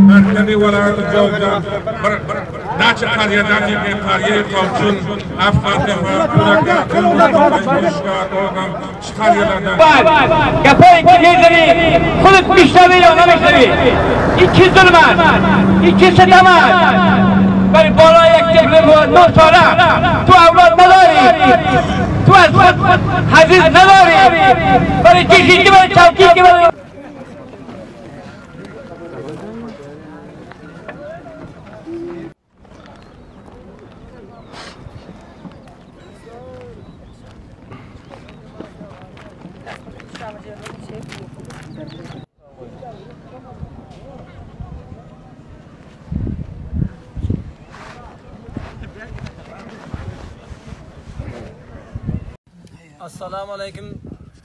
مرکزی ولایت جوزجان نچ قریدانی که قریه قوچون افغان گپایی که میزنی خودت میشنوی یا نمیشنوی؟ این چی ظلمت؟ این چی ستمت؟ برای بالای یک طفل 9 ساله تو اولاد نداری؟ تو از خود حزیز نداری؟ برای چیزی که برای چوکی که برای Assalamu alaikum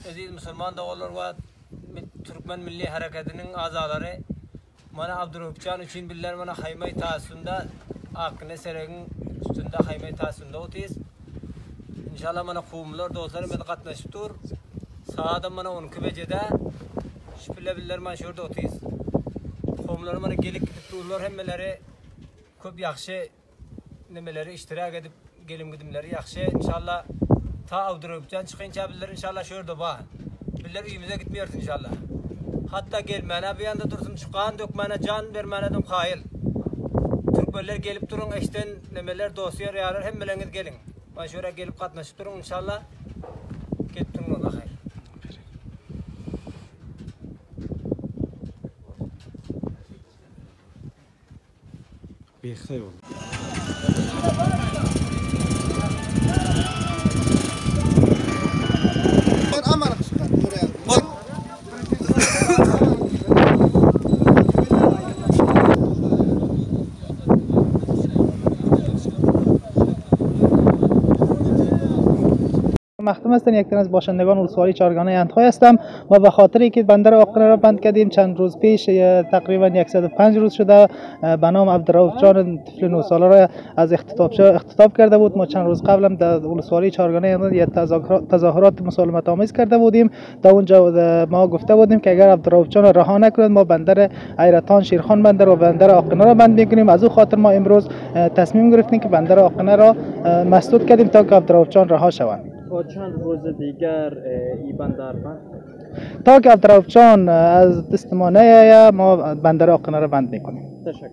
aziz Müslüman dağlar ve Türkmen Milli Hareketi'nin azaları. Bana Abdurrahman için biller bana Haymay Tasunda akne sereğin üstünde Haymay Tasunda otiz. İnşallah bana kumlar dostlarım ben katlaştır. Sağda bana 12 becede şüphele biller bana şurada otiz. Kumlar bana gelik tutulur hemmeleri köp yaxşı nemeleri iştirak edip gelim gidimleri yaxşı inşallah. Ta Abdurrahman çıkınca biller inşallah şurada bağ. Biller uyumuza gitmiyoruz inşallah. Hatta gelmene bir anda dursun çıkan dökmene can vermenedim hayır. Türkmenler gelip durun eşten nemeler dosya yarar hem meleniz gelin. Ben şuraya gelip katlaşıp durun inşallah. Gittin ona hayır. Bir şey oldu. مختوم هستن یک تن از باشندگان ولسوالی چهارگانه اندخوی هستم و به خاطری که بندر آقنه را بند کردیم چند روز پیش تقریبا 105 روز شده به نام عبدالرؤوف جان طفل 9 ساله را از اختطاف کرده بود. ما چند روز قبل هم در ولسوالی چهارگانه یک تظاهرات مسالمت آمیز کرده بودیم. در اونجا ما گفته بودیم که اگر عبدالرؤوف جان را رها نکنند ما بندر حیرتان شیرخان بندر و بندر آقنه را بند میکنیم. از او خاطر ما امروز تصمیم گرفتیم که بندر آقنه را مسدود کردیم تا که عبدالرؤوف جان رها شوند. تا چند روز دیگر این بندر بند؟ تا که عبدالرؤوف جان از دست ما نیاید ما بندر آقنه را بند میکنیم. تشکر.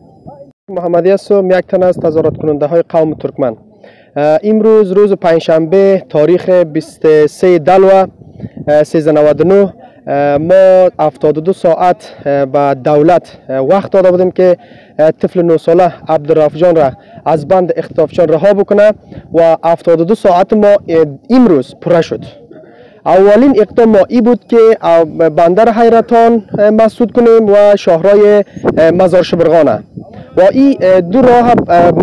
محمدی هستم، یک تن از تظاهرات کننده های قوم ترکمن. امروز روز پنجشنبه تاریخ 23 دلو 1399 ما 72 ساعت به دولت وقت داده بودیم که طفل 9 ساله عبدالرؤوف جان را از بند اختطافچان رها بکنه و 72 ساعت ما امروز پره شد. اولین اقدام ما ای بود که بندر حیرتان مسدود کنیم و شاهرای مزار شبرغانه و این دو راه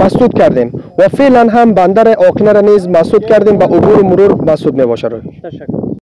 مسدود کردیم و فعلا هم بندر آقنه را نیز مسدود کردیم و عبور و مرور مسدود می باشه. تشکر.